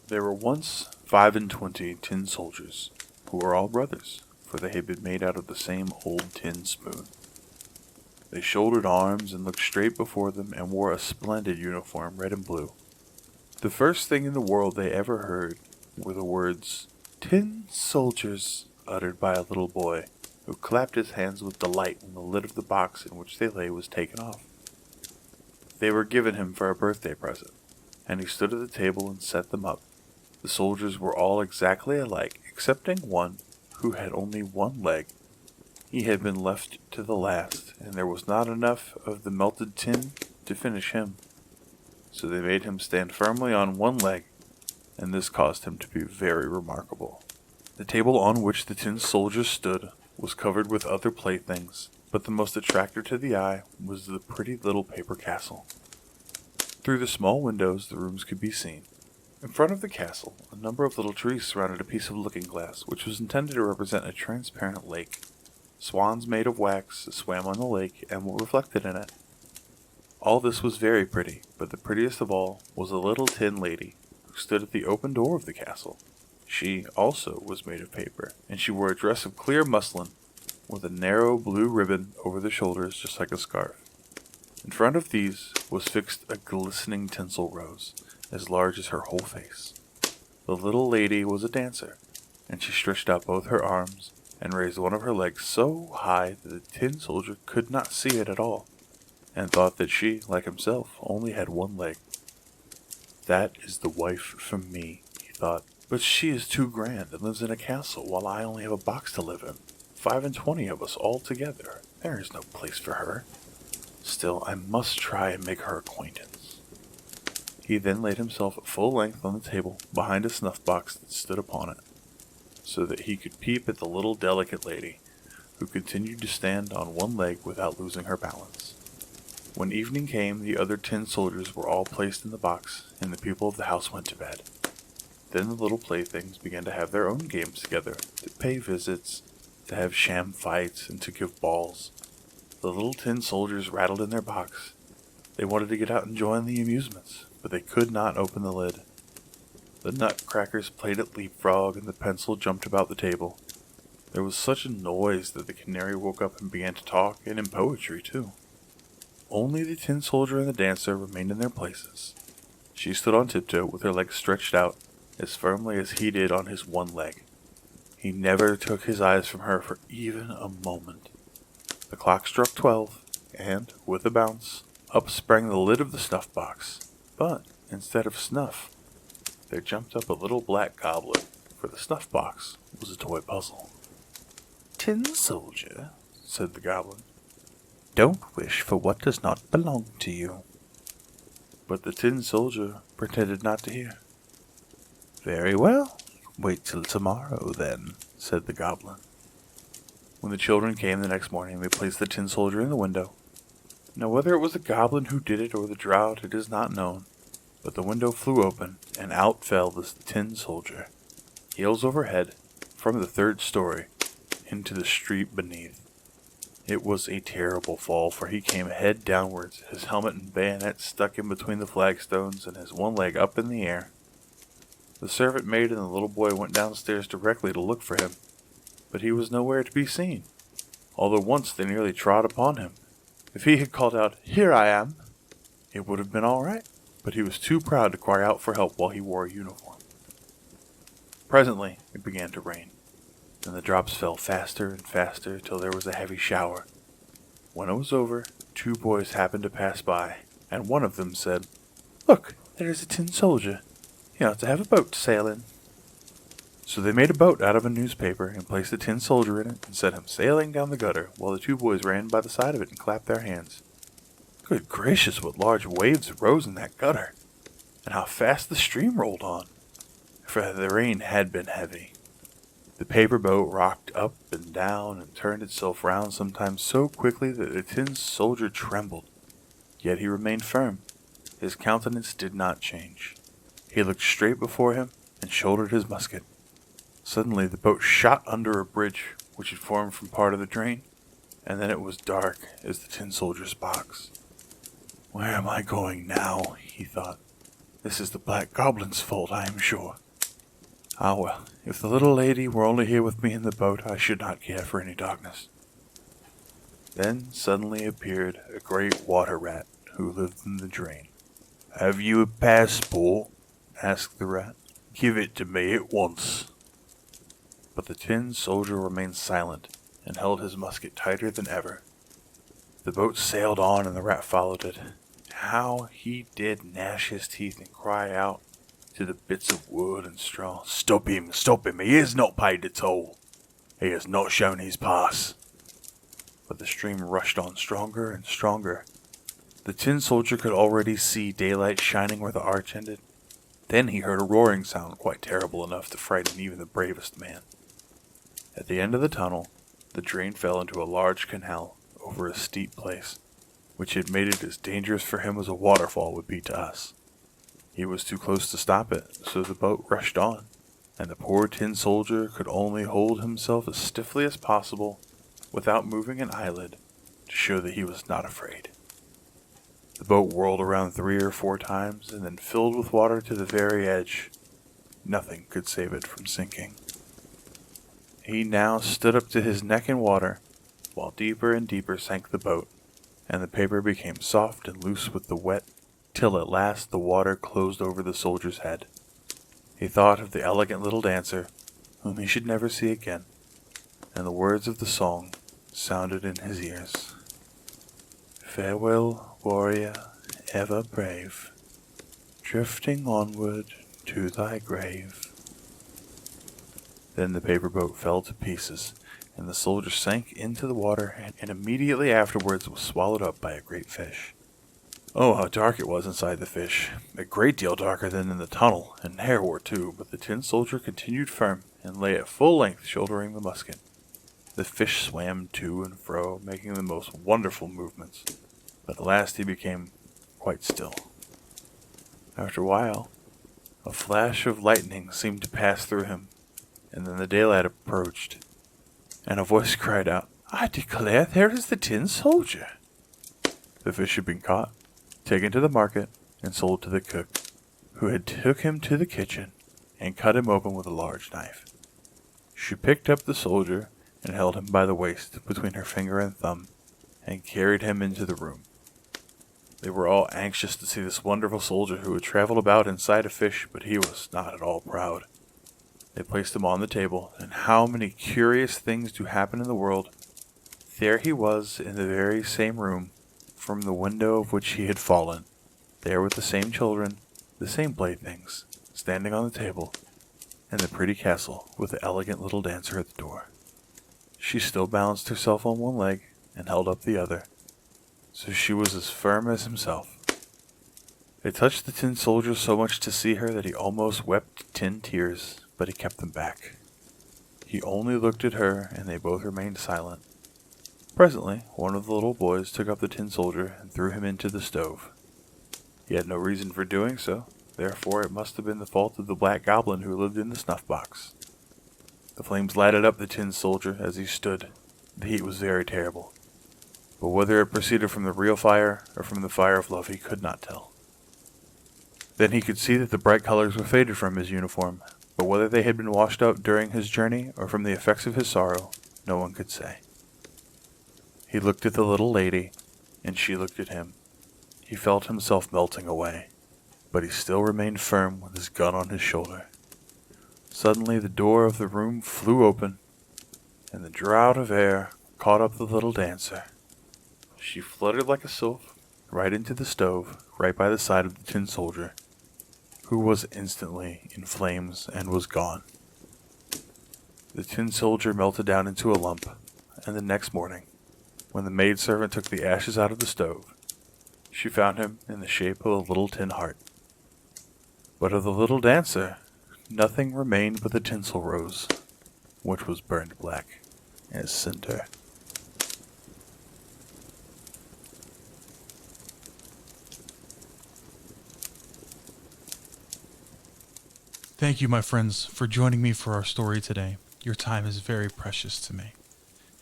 There were once 25 tin soldiers, who were all brothers, for they had been made out of the same old tin spoon. They shouldered arms and looked straight before them and wore a splendid uniform, red and blue. The first thing in the world they ever heard were the words, "Tin soldiers," uttered by a little boy, who clapped his hands with delight when the lid of the box in which they lay was taken off. They were given him for a birthday present, and he stood at the table and set them up. The soldiers were all exactly alike, excepting one who had only one leg. He had been left to the last, and there was not enough of the melted tin to finish him. So they made him stand firmly on one leg, and this caused him to be very remarkable. The table on which the tin soldiers stood was covered with other playthings, but the most attractive to the eye was the pretty little paper castle. Through the small windows the rooms could be seen. In front of the castle, a number of little trees surrounded a piece of looking-glass, which was intended to represent a transparent lake. Swans made of wax swam on the lake and were reflected in it. All this was very pretty, but the prettiest of all was a little tin lady who stood at the open door of the castle. She, also, was made of paper, and she wore a dress of clear muslin, with a narrow blue ribbon over the shoulders just like a scarf. In front of these was fixed a glistening tinsel rose, as large as her whole face. The little lady was a dancer, and she stretched out both her arms and raised one of her legs so high that the tin soldier could not see it at all, and thought that she, like himself, only had one leg. "That is the wife for me," he thought, "but she is too grand and lives in a castle, while I only have a box to live in. 25 of us all together. There is no place for her. Still, I must try and make her acquaintance." He then laid himself at full length on the table behind a snuff-box that stood upon it, so that he could peep at the little delicate lady, who continued to stand on one leg without losing her balance. When evening came, the other tin soldiers were all placed in the box, and the people of the house went to bed. Then the little playthings began to have their own games together, to pay visits, to have sham fights, and to give balls. The little tin soldiers rattled in their box. They wanted to get out and join the amusements, but they could not open the lid. The nutcrackers played at leapfrog, and the pencil jumped about the table. There was such a noise that the canary woke up and began to talk, and in poetry too. Only the tin soldier and the dancer remained in their places. She stood on tiptoe with her legs stretched out, as firmly as he did on his one leg. He never took his eyes from her for even a moment. The clock struck 12, and, with a bounce, up sprang the lid of the snuff-box. But, instead of snuff, there jumped up a little black goblin, for the snuff-box was a toy puzzle. "Tin soldier," said the goblin, "don't wish for what does not belong to you." But the tin soldier pretended not to hear. "Very well, wait till tomorrow, then," said the goblin. When the children came the next morning, they placed the tin soldier in the window. Now whether it was the goblin who did it or the drought, it is not known, but the window flew open, and out fell the tin soldier, heels over head, from the 3rd story, into the street beneath. It was a terrible fall, for he came head downwards, his helmet and bayonet stuck in between the flagstones, and his one leg up in the air. The servant maid and the little boy went downstairs directly to look for him, but he was nowhere to be seen, although once they nearly trod upon him. If he had called out, "Here I am," it would have been all right, but he was too proud to cry out for help while he wore a uniform. Presently it began to rain, and the drops fell faster and faster till there was a heavy shower. When it was over, 2 boys happened to pass by, and one of them said, "Look, there is a tin soldier. He ought to have a boat to sail in." So they made a boat out of a newspaper and placed the tin soldier in it and set him sailing down the gutter, while the 2 boys ran by the side of it and clapped their hands. Good gracious, what large waves arose in that gutter, and how fast the stream rolled on, for the rain had been heavy. The paper boat rocked up and down and turned itself round sometimes so quickly that the tin soldier trembled. Yet he remained firm. His countenance did not change. He looked straight before him and shouldered his musket. Suddenly the boat shot under a bridge which had formed from part of the drain, and then it was dark as the tin soldier's box. "Where am I going now?" he thought. This is the Black Goblin's fault, I am sure. Ah well, if the little lady were only here with me in the boat, I should not care for any darkness. Then suddenly appeared a great water rat who lived in the drain. Have you a passport? Asked the rat. Give it to me at once. But the tin soldier remained silent and held his musket tighter than ever. The boat sailed on and the rat followed it. How he did gnash his teeth and cry out to the bits of wood and straw, Stop him, he has not paid the toll. He has not shown his pass. But the stream rushed on stronger and stronger. The tin soldier could already see daylight shining where the arch ended. Then he heard a roaring sound quite terrible enough to frighten even the bravest man. At the end of the tunnel, the drain fell into a large canal over a steep place, which had made it as dangerous for him as a waterfall would be to us. He was too close to stop it, so the boat rushed on, and the poor tin soldier could only hold himself as stiffly as possible without moving an eyelid to show that he was not afraid. The boat whirled around 3 or 4 times and then filled with water to the very edge. Nothing could save it from sinking. He now stood up to his neck in water, while deeper and deeper sank the boat, and the paper became soft and loose with the wet, till at last the water closed over the soldier's head. He thought of the elegant little dancer, whom he should never see again, and the words of the song sounded in his ears. Farewell, warrior, ever brave, drifting onward to thy grave. Then the paper boat fell to pieces, and the soldier sank into the water and immediately afterwards was swallowed up by a great fish. Oh, how dark it was inside the fish, a great deal darker than in the tunnel, and narrower too, but the tin soldier continued firm and lay at full length shouldering the musket. The fish swam to and fro, making the most wonderful movements, but at last he became quite still. After a while, a flash of lightning seemed to pass through him, and then the daylight approached, and a voice cried out, I declare there is the tin soldier. The fish had been caught, taken to the market, and sold to the cook, who had took him to the kitchen and cut him open with a large knife. She picked up the soldier and held him by the waist between her finger and thumb, and carried him into the room. They were all anxious to see this wonderful soldier who had traveled about inside a fish, but he was not at all proud. They placed him on the table, and how many curious things do happen in the world. There he was in the very same room from the window of which he had fallen, there with the same children, the same playthings, standing on the table, and the pretty castle with the elegant little dancer at the door. She still balanced herself on one leg and held up the other, so she was as firm as himself. It touched the tin soldier so much to see her that he almost wept tin tears, but he kept them back. He only looked at her, and they both remained silent. Presently, one of the little boys took up the tin soldier and threw him into the stove. He had no reason for doing so, therefore it must have been the fault of the black goblin who lived in the snuff box. The flames lighted up the tin soldier as he stood. The heat was very terrible, but whether it proceeded from the real fire or from the fire of love he could not tell. Then he could see that the bright colors were faded from his uniform, but whether they had been washed out during his journey or from the effects of his sorrow, no one could say. He looked at the little lady, and she looked at him. He felt himself melting away, but he still remained firm with his gun on his shoulder. Suddenly the door of the room flew open, and the draught of air caught up the little dancer. She fluttered like a sylph right into the stove, right by the side of the tin soldier, who was instantly in flames and was gone. The tin soldier melted down into a lump, and the next morning, when the maidservant took the ashes out of the stove, she found him in the shape of a little tin heart. But of the little dancer, nothing remained but the tinsel rose, which was burned black as cinder. Thank you, my friends, for joining me for our story today. Your time is very precious to me.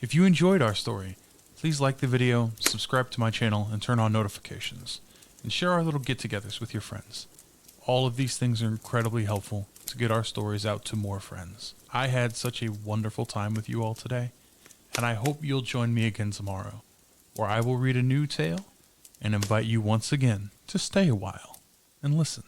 If you enjoyed our story, please like the video, subscribe to my channel, and turn on notifications, and share our little get-togethers with your friends. All of these things are incredibly helpful to get our stories out to more friends. I had such a wonderful time with you all today, and I hope you'll join me again tomorrow, where I will read a new tale and invite you once again to stay a while and listen.